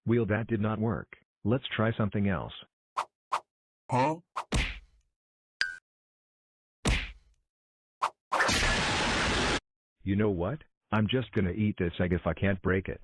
Wheel, that did not work. Let's try something else. Huh? You know what? I'm just gonna eat this egg if I can't break it.